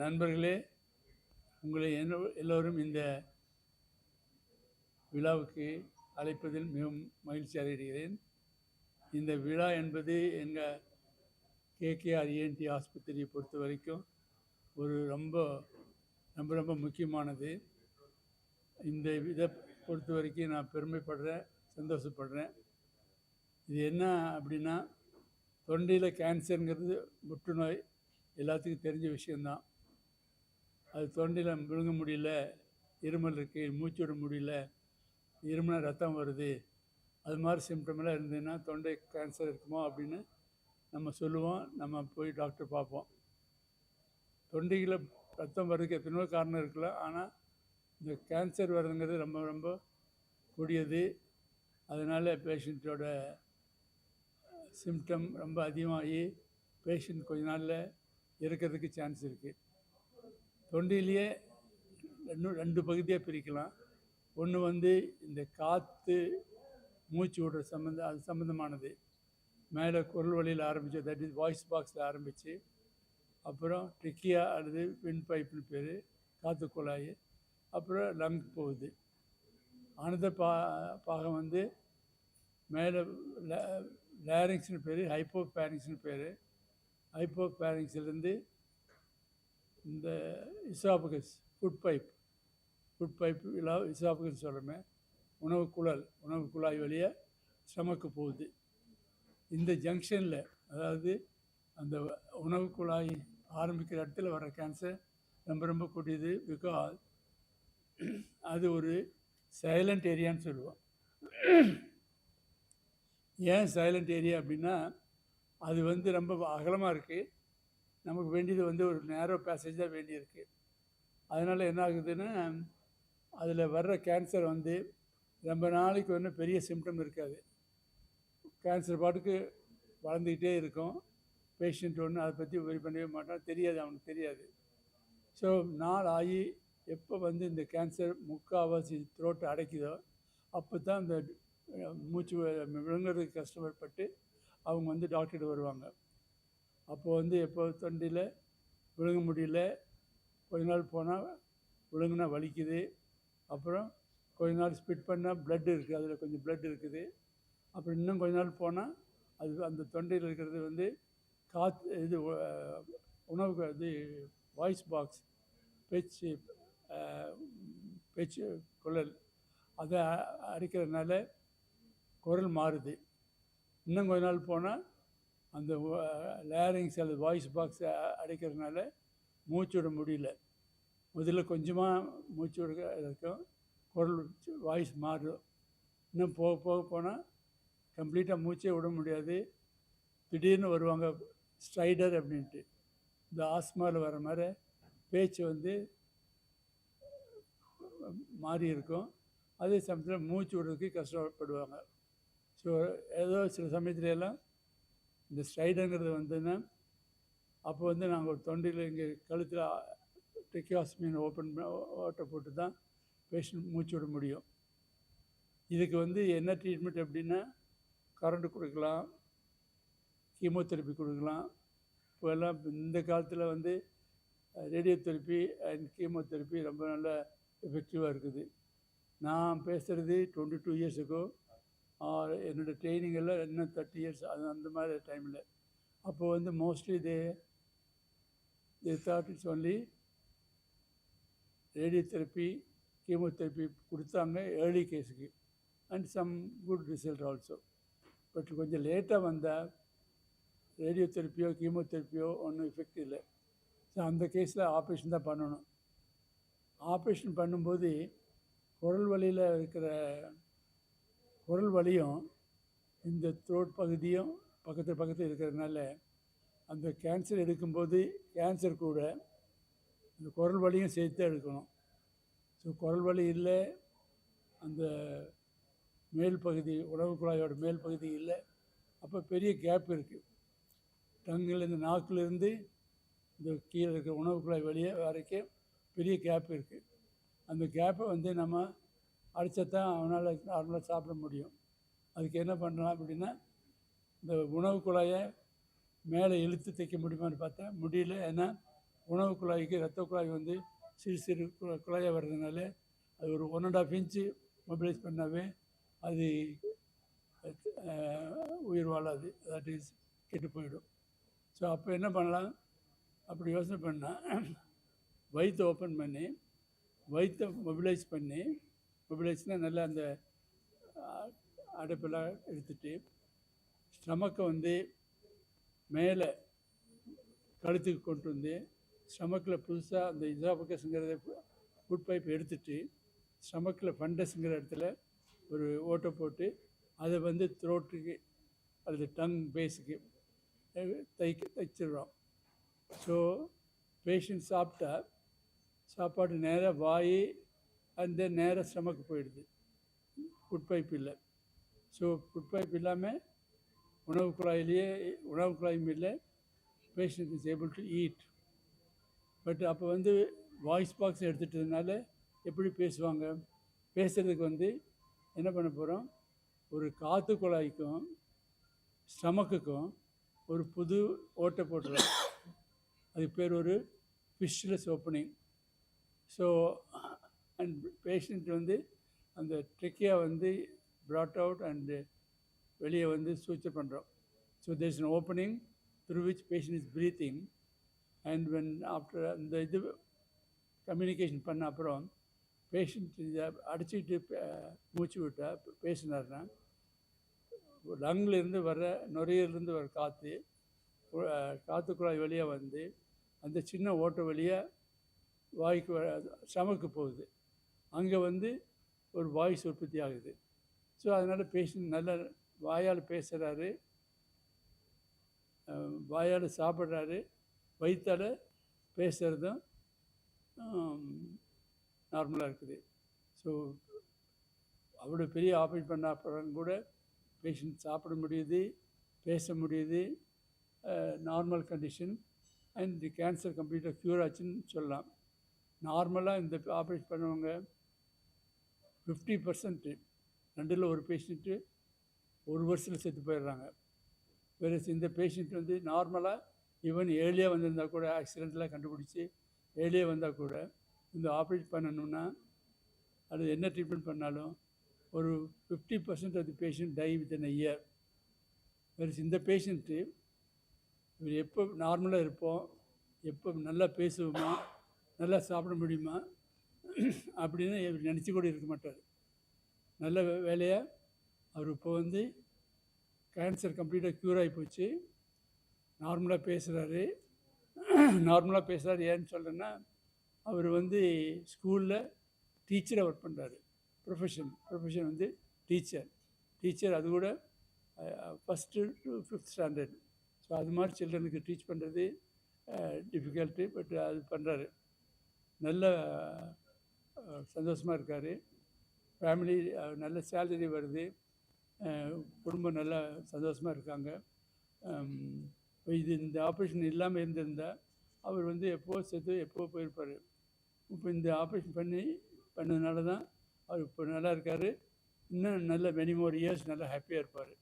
நண்பர்களே, உங்களை எல்லோரும் இந்த விழாவுக்கு அழைப்பதில் மிகவும் மகிழ்ச்சி அடைகிறேன். இந்த விழா என்பது எங்கள் கேகேஆர் இஎன்டி ஆஸ்பத்திரியை பொறுத்த வரைக்கும் ஒரு ரொம்ப ரொம்ப ரொம்ப முக்கியமானது. இந்த இதை பொறுத்த வரைக்கும் நான் பெருமைப்படுறேன், சந்தோஷப்படுறேன். இது என்ன அப்படின்னா, தொண்டையில் கேன்சருங்கிறது புற்றுநோய் எல்லாத்துக்கும் தெரிஞ்ச விஷயந்தான். அது தொண்டையில் விழுங்க முடியல, இருமல் இருக்குது, மூச்சு விட முடியல, இருமுனா ரத்தம் வருது, அது மாதிரி சிம்டமெல்லாம் இருந்ததுன்னா தொண்டை கேன்சர் இருக்குமோ அப்படின்னு நம்ம சொல்லுவோம். நம்ம போய் டாக்டர் பார்ப்போம். தொண்டையில் ரத்தம் வர்றதுக்கு எத்தனையோ காரணம் இருக்கலாம். ஆனால் இந்த கேன்சர் வர்றதுங்கிறது ரொம்ப ரொம்ப கொடியது. அதனால் பேஷண்ட்டோட சிம்டம் ரொம்ப அதிகமாகி பேஷண்ட் கொஞ்ச நாளில் இறக்கிறதுக்கு சான்ஸ் இருக்குது. தொண்டையிலேயே ரெண்டு பகுதியாக பிரிக்கலாம். ஒன்று வந்து இந்த காற்று மூச்சு விடுற அது சம்மந்தமானது. மேலே குரல் வழியில் ஆரம்பித்து, தட் இஸ் வாய்ஸ் பாக்ஸில் ஆரம்பித்து, அப்புறம் ட்ரிக்கியா அல்லது வின் பைப்புன்னு பேர், காற்று குழாய், அப்புறம் லங் போகுது. அனதர் பாகம் வந்து மேலே லேரிங்ஸ்னு பேர், ஹைப்போபேரிங்ஸ்னு பேர். ஹைப்போபேரிங்ஸ்லேருந்து இந்த இசாபகஸ் ஃபுட் பைப் இசாபகஸ் சொல்கிறோமே, உணவு குழாய் வழியாக ஸ்டமக்கு போகுது. இந்த ஜங்ஷனில், அதாவது அந்த உணவு குழாய் ஆரம்பிக்கிற இடத்துல வர கேன்சர் ரொம்ப ரொம்ப கொடியது. பிகாஸ் அது ஒரு சைலண்ட் ஏரியான்னு சொல்லுவோம். ஏன் சைலண்ட் ஏரியா அப்படின்னா, அது வந்து ரொம்ப அகலமாக இருக்குது. நமக்கு வேண்டியது வந்து ஒரு நேரோ பேசேஜ் தான் வேண்டியிருக்கு. அதனால் என்ன ஆகுதுன்னா, அதில் வர்ற கேன்சர் வந்து ரொம்ப நாளைக்கு ஒன்றும் பெரிய சிம்டம் இருக்காது. கேன்சர் பாட்டுக்கு வளர்ந்துக்கிட்டே இருக்கும். பேஷண்ட் ஒன்று அதை பற்றி ஒரி பண்ணவே மாட்டான், தெரியாது, அவனுக்கு தெரியாது. ஸோ நாள் ஆகி எப்போ வந்து இந்த கேன்சர் முக்கால்வாசி த்ரோட்டை அடைக்குதோ அப்போ தான் இந்த மூச்சு விழுங்குறதுக்கு கஷ்டப்பட்டு அவங்க வந்து டாக்டர்கிட்ட வருவாங்க. அப்போது வந்து எப்போ தொண்டையில் விழுங்க முடியல, கொஞ்ச நாள் போனால் விழுங்குனா வலிக்குது, அப்புறம் கொஞ்ச நாள் ஸ்பிட் பண்ணால் ப்ளட் இருக்குது, அதில் கொஞ்சம் ப்ளட் இருக்குது, அப்புறம் இன்னும் கொஞ்ச நாள் போனால் அது அந்த தொண்டையில் இருக்கிறது வந்து இது உணவுக்கு இது வாய்ஸ் பாக்ஸ், பேச்சு குரல், அதை அடிக்கிறதுனால குரல் மாறுது. இன்னும் கொஞ்ச நாள் போனால் அந்த லேரிங்ஸ் அல்லது வாய்ஸ் பாக்ஸை அடைக்கிறதுனால மூச்சு விட முடியல. முதல்ல கொஞ்சமாக மூச்சு விட இருக்கும், குரல் வாய்ஸ் மாறும். இன்னும் போக போக போனால் கம்ப்ளீட்டாக மூச்சே விட முடியாது. திடீர்னு வருவாங்க ஸ்ட்ரைடர் அப்படின்ட்டு, இந்த ஆஸ்மாவில் வர மாதிரி பேச்சு வந்து மாறி இருக்கும். அதே சமயத்தில் மூச்சு விடுறதுக்கு கஷ்டப்படுவாங்க. ஸோ ஏதோ சில சமயத்துல எல்லாம் இந்த ஸ்ட்ரைடருங்கிறது வந்துன்னா, அப்போ வந்து நாங்கள் ஒரு தொண்டையில் இங்கே கழுத்தில் ட்ரெக்கியாஸ்மின் ஓட்டை போட்டு தான் பேஷண்ட் மூச்சு விட முடியும். இதுக்கு வந்து என்ன ட்ரீட்மெண்ட் அப்படின்னா, கரண்ட் கொடுக்கலாம், கீமோதெரப்பி கொடுக்கலாம். இப்போ எல்லாம் இந்த காலத்தில் வந்து ரேடியோ தெரப்பி அண்ட் கீமோதெரப்பி ரொம்ப நல்ல எஃபெக்டிவாக இருக்குது. நான் பேசுகிறது 22 இயர்ஸுக்கோ, என்னோடய ட்ரைனிங் எல்லாம் இன்னும் 30 இயர்ஸ், அது அந்த மாதிரி டைமில். அப்போ வந்து mostly they thought it's only radio therapy, chemotherapy கொடுத்தாங்க ஏர்லி கேஸுக்கு, and some good result also. But கொஞ்சம் லேட்டாக வந்தால் ரேடியோ தெரப்பியோ கீமோதெரப்பியோ ஒன்றும் எஃபெக்ட் இல்லை. ஸோ அந்த கேஸில் ஆப்ரேஷன் தான் பண்ணணும். ஆப்ரேஷன் பண்ணும்போது குரல் வலியில் இருக்கிற குரல் வலியும் இந்த த்ரோட் பகுதியும் பக்கத்தில் இருக்கிறதுனால அந்த கேன்சர் எடுக்கும்போது கேன்சர் கூட அந்த குரல் வலியும் சேர்த்து எடுக்கணும். ஸோ குரல் வலி இல்லை, அந்த மேல் பகுதி உணவு குழாயோட மேல் பகுதி இல்லை, அப்போ பெரிய கேப் இருக்குது. டங்கில் இந்த நாக்கிலிருந்து இந்த கீழே இருக்கிற உணவு குழாய் வெளியே வரைக்கும் பெரிய கேப் இருக்குது. அந்த கேப்பை வந்து நம்ம அடித்தா தான் அவனால் நார்மலாக சாப்பிட முடியும். அதுக்கு என்ன பண்ணலாம் அப்படின்னா, இந்த உணவு குழாயை மேலே இழுத்து தைக்க முடியுமான்னு பார்த்தா முடியல. ஏன்னா உணவு குழாய்க்கு இரத்த குழாய் வந்து சிறு சிறு குழாயாக வர்றதுனால அது ஒரு 1.5 இன்ச்சு மொபிலைஸ் பண்ணாவே அது உயிர் வாழாது, தட் இஸ் கெட்டு போயிடும். ஸோ அப்போ என்ன பண்ணலாம், அப்படி யோசனை பண்ணால் வயிற்றை ஓப்பன் பண்ணி வயிற்றை மொபிலைஸ்னால் நல்லா அந்த அடைப்பெல்லாம் எடுத்துட்டு ஸ்டமக்கை வந்து மேலே கழுத்துக்கு கொண்டு வந்து ஸ்டமக்கில் புதுசாக அந்த இசாபக்கஸுங்கிறத ஃபுட் பைப் எடுத்துட்டு ஸ்டமக்கில் ஃபண்டஸுங்கிற இடத்துல ஒரு ஓட்டை போட்டு அதை வந்து த்ரோட்டுக்கு அல்லது டங் பேஸுக்கு தைச்சிடுறோம். ஸோ பேஷண்ட் சாப்பிட்டா சாப்பாடு நேராக வாய் அந்த நேராக ஸ்டமக்கு போயிடுது, ஃபுட் பைப் இல்லை. ஸோ ஃபுட் பைப் இல்லாமல் உணவு குழாயும் இல்லை, patient is able to eat. But அப்போ வந்து வாய்ஸ் பாக்ஸ் எடுத்துட்டதுனால எப்படி பேசுவாங்க, பேசுகிறதுக்கு வந்து என்ன பண்ண போகிறோம், ஒரு காற்று குழாய்க்கும் ஸ்டமக்குக்கும் ஒரு புது ஓட்டை போட்டுறோம். அதுக்கு பேர் ஒரு ஃபிஷ்லெஸ் ஓப்பனிங். ஸோ அண்ட் பேஷண்ட் வந்து அந்த ட்ரிக்கியா வந்து brought out அண்டு வெளியே வந்து சூச்சர் பண்ணுறோம். So there is an opening through which patient is breathing, and when after அந்த இது கம்யூனிகேஷன் பண்ண அப்புறம் பேஷண்ட் இதை அடிச்சுக்கிட்டு மூச்சு விட்டால் பேசினார்னா லங்லேருந்து வர நுரையீரலேருந்து வர காற்று குழாய் வழியாக வந்து அந்த சின்ன ஓட்டை வழியாக வாய்க்கு ஸ்டமக்கு போகுது, அங்கே வந்து ஒரு வாய்ஸ் உற்பத்தி ஆகுது. ஸோ அதனால் பேஷண்ட் நல்ல வாயால் பேசுகிறாரு, வாயால் சாப்பிட்றாரு, வயிற்றால் பேசுகிறதும் நார்மலாக இருக்குது. ஸோ அவ்வளோ பெரிய ஆப்ரேட் பண்ண அப்புறம் கூட பேஷண்ட் சாப்பிட முடியுது, பேச முடியுது, நார்மல் கண்டிஷன், அண்ட் கேன்சர் கம்ப்ளீட்டாக க்யூர் ஆச்சுன்னு சொல்லலாம். நார்மலாக இந்த ஆப்ரேட் பண்ணவங்க 50% 2ல் ஒரு பேஷண்ட்டு 1 வருஷத்தில் செத்து போயிடுறாங்க. வேறு இந்த பேஷண்ட் வந்து நார்மலாக ஈவன் ஏர்லியாக வந்திருந்தால் கூட ஆக்சிடெண்ட்லாம் கண்டுபிடிச்சி ஏர்லியாக வந்தால் கூட இந்த ஆப்ரேட் பண்ணணுன்னா அது என்ன ட்ரீட்மெண்ட் பண்ணாலும் ஒரு 50% of the patient die within a year. வேறு இந்த பேஷண்ட்டு இவர் எப்போ நார்மலாக இருப்போம், எப்போ நல்லா பேசுவோமா, நல்லா சாப்பிட முடியுமா அப்படின்னு இவர் நினச்சி கூட இருக்க மாட்டார். நல்ல வேலையாக அவர் இப்போ வந்து கேன்சர் கம்ப்ளீட்டாக க்யூர் ஆகி போச்சு, நார்மலாக பேசுகிறாரு. ஏன்னு சொல்கிறேன்னா அவர் வந்து ஸ்கூலில் டீச்சராக ஒர்க் பண்ணுறாரு. ப்ரொஃபஷன் வந்து டீச்சர், அது கூட 1st to 5th standard. So அது மாதிரி சில்ட்ரனுக்கு டீச் பண்ணுறது டிஃபிகல்ட்டு, பட் அது பண்ணுறாரு. நல்ல சந்தோஷமாக இருக்கார். ஃபேமிலி நல்ல சேலரி வருது, குடும்பம் நல்லா சந்தோஷமாக இருக்காங்க. இந்த ஆப்ரேஷன் இல்லாமல் இருந்திருந்தால் அவர் வந்து எப்போ போயிருப்பார். இப்போ இந்த ஆப்ரேஷன் பண்ணதுனால தான் அவர் இப்போ நல்லா இருக்கார். இன்னும் நல்ல மெனி மோர் இயர்ஸ் நல்லா ஹாப்பியாக இருப்பார்.